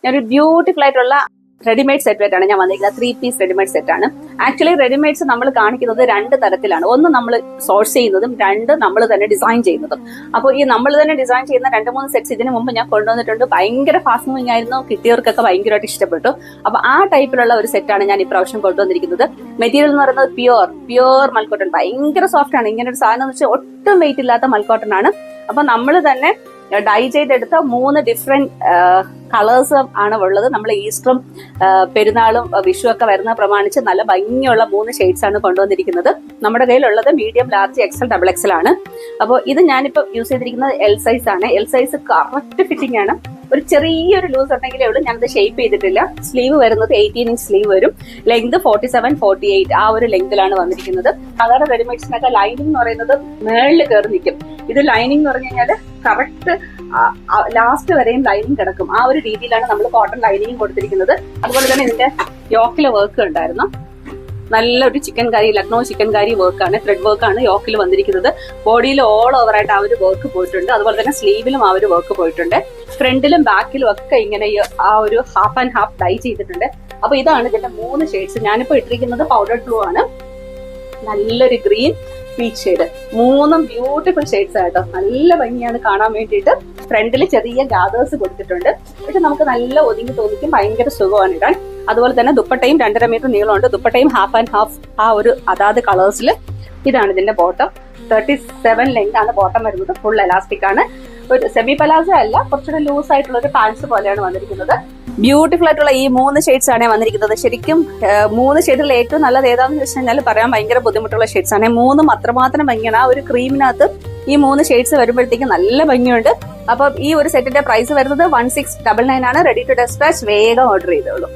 ഞാനൊരു ബ്യൂട്ടിഫുൾ ആയിട്ടുള്ള readymade set ആണ് ഞാൻ വന്നിരിക്കുന്നത്. 3 പീസ് റെഡിമെയ്ഡ് സെറ്റ് ആണ്. ആക്ച്വലി റെഡിമെയ്ഡ്സ് നമ്മൾ കാണിക്കുന്നത് 2 തരത്തിലാണ്. ഒന്ന് നമ്മൾ സോഴ്സ് ചെയ്യുന്നതും, 2 നമ്മൾ തന്നെ ഡിസൈൻ ചെയ്യുന്നതും. അപ്പോൾ ഈ നമ്മൾ തന്നെ ഡിസൈൻ ചെയ്യുന്ന 2-3 സെറ്റ്സ് ഇതിനു മുമ്പ് ഞാൻ കൊണ്ടുവന്നിട്ടുണ്ട്. ഭയങ്കര ഫാസ്റ്റ് മൂവിങ് ആയിരുന്നു, കിട്ടിയവർക്കൊക്കെ ഭയങ്കരമായിട്ട് ഇഷ്ടപ്പെട്ടു. അപ്പൊ ആ ടൈപ്പിലുള്ള ഒരു സെറ്റാണ് ഞാൻ ഇപ്രാവശ്യം കൊണ്ടുവന്നിരിക്കുന്നത്. മെറ്റീരിയൽ എന്ന് പറയുന്നത് പ്യുവർ മൽക്കോട്ടൺ. ഭയങ്കര സോഫ്റ്റ് ആണ്. ഇങ്ങനെ ഒരു സാധനം എന്ന് വെച്ചാൽ ഒട്ടും വെയിറ്റ് ഇല്ലാത്ത മൽക്കോട്ടൺ ആണ്. അപ്പൊ നമ്മൾ തന്നെ ഡൈ ചെയ്തെടുത്ത 3 ഡിഫറെന്റ് കളേഴ്സ് ആണ് ഉള്ളത്. നമ്മൾ ഈസ്റ്ററും പെരുന്നാളും വിഷു ഒക്കെ വരുന്ന പ്രമാണിച്ച് നല്ല ഭംഗിയുള്ള 3 ഷെയ്ഡ്സ് ആണ് കൊണ്ടുവന്നിരിക്കുന്നത്. നമ്മുടെ കയ്യിലുള്ളത് മീഡിയം, ലാർജ്, എക്സൽ, XXL ആണ്. അപ്പോൾ ഇത് ഞാനിപ്പോ യൂസ് ചെയ്തിരിക്കുന്നത് എൽ സൈസ് ആണ്. എൽ സൈസ് കറക്റ്റ് ഫിറ്റിംഗ് ആണ്. ഒരു ചെറിയൊരു ലൂസ് ഉണ്ടെങ്കിലേ ഉള്ളൂ. ഞാനത് ഷേപ്പ് ചെയ്തിട്ടില്ല. സ്ലീവ് വരുന്നത് 18 ഇഞ്ച് സ്ലീവ് വരും. ലെങ്ത് 47-48 ആ ഒരു ലെങ്തിലാണ് വന്നിരിക്കുന്നത്. സാധാരണ റെഡിമെയ്ഡ്സിനൊക്കെ ലൈനിങ് എന്ന് പറയുന്നത് മേളിൽ കയറി നിൽക്കും. ഇത് ലൈനിങ് എന്ന് പറഞ്ഞു കഴിഞ്ഞാൽ കറക്റ്റ് ലാസ്റ്റ് വരെയും ലൈനിങ് കിടക്കും. ആ ഒരു രീതിയിലാണ് നമ്മൾ കോട്ടൺ ലൈനിങ് കൊടുത്തിരിക്കുന്നത്. അതുപോലെ തന്നെ ഇതിന്റെ യോക്കിലെ വർക്ക് ഉണ്ടായിരുന്നു. നല്ലൊരു ചിക്കൻ കറി, ലക്നോ ചിക്കൻ കറി വർക്കാണ്, ത്രെഡ് വർക്കാണ് യോക്കിൽ വന്നിരിക്കുന്നത്. ബോഡിയിൽ ഓൾ ഓവർ ആയിട്ട് ആ ഒരു വർക്ക് പോയിട്ടുണ്ട്. അതുപോലെ തന്നെ സ്ലീവിലും ആ ഒരു വർക്ക് പോയിട്ടുണ്ട്. ഫ്രണ്ടിലും ബാക്കിലും ഒക്കെ ഇങ്ങനെ ആ ഒരു ഹാഫ് ആൻഡ് ഹാഫ് ഡൈ ചെയ്തിട്ടുണ്ട്. അപ്പൊ ഇതാണ് ഇതിന്റെ 3 ഷെയ്ഡ്സ്. ഞാനിപ്പോ ഇട്ടിരിക്കുന്നത് പൗഡർ ബ്ലൂ ആണ്, നല്ലൊരു green, peach shade. 3 beautiful shades ആയിട്ടോ. നല്ല ഭംഗിയാണ് കാണാൻ വേണ്ടിയിട്ട്. ഫ്രണ്ടിൽ ചെറിയ ഗാദേഴ്സ് കൊടുത്തിട്ടുണ്ട്. പക്ഷെ നമുക്ക് നല്ല ഒതുങ്ങി തോന്നിക്കും. ഭയങ്കര സുഖമാണ് ഇടാൻ. അതുപോലെ തന്നെ ദുപ്പട്ടയും 2.5 മീറ്റർ നീളമുണ്ട്. ദുപ്പട്ടയും ഹാഫ് ആൻഡ് ഹാഫ് ആ ഒരു അതാത് കളേഴ്സിൽ. ഇതാണ് ഇതിന്റെ ബോട്ടം. 37 ലെങ്ത് ആണ് ബോട്ടം വരുന്നത്. ഫുൾ എലാസ്റ്റിക് ആണ്. ഒരു സെമി പലാസോ അല്ല, കുറച്ചുകൂടെ ലൂസ് ആയിട്ടുള്ള ഒരു പാൻസ് പോലെയാണ് വന്നിരിക്കുന്നത്. ബ്യൂട്ടിഫുൾ ആയിട്ടുള്ള ഈ 3 ഷെയ്ഡ്സ് ആണ് വന്നിരിക്കുന്നത്. ശരിക്കും 3 ഷെയ്ഡിൽ ഏറ്റവും നല്ലത് ഏതാണെന്ന് വെച്ച് കഴിഞ്ഞാൽ പറയാൻ ഭയങ്കര ബുദ്ധിമുട്ടുള്ള ഷെയ്ഡ്സ് ആണ്. 3 അത്രമാത്രം ഭംഗിയാണ്. ആ ഒരു ക്രീമിനകത്ത് ഈ 3 ഷെയ്ഡ്സ് വരുമ്പോഴത്തേക്കും നല്ല ഭംഗിയുണ്ട്. അപ്പൊ ഈ ഒരു സെറ്റിന്റെ പ്രൈസ് വരുന്നത് 1699 ആണ്. Ready to dispatch. വേഗം ഓർഡർ ചെയ്തോളൂ.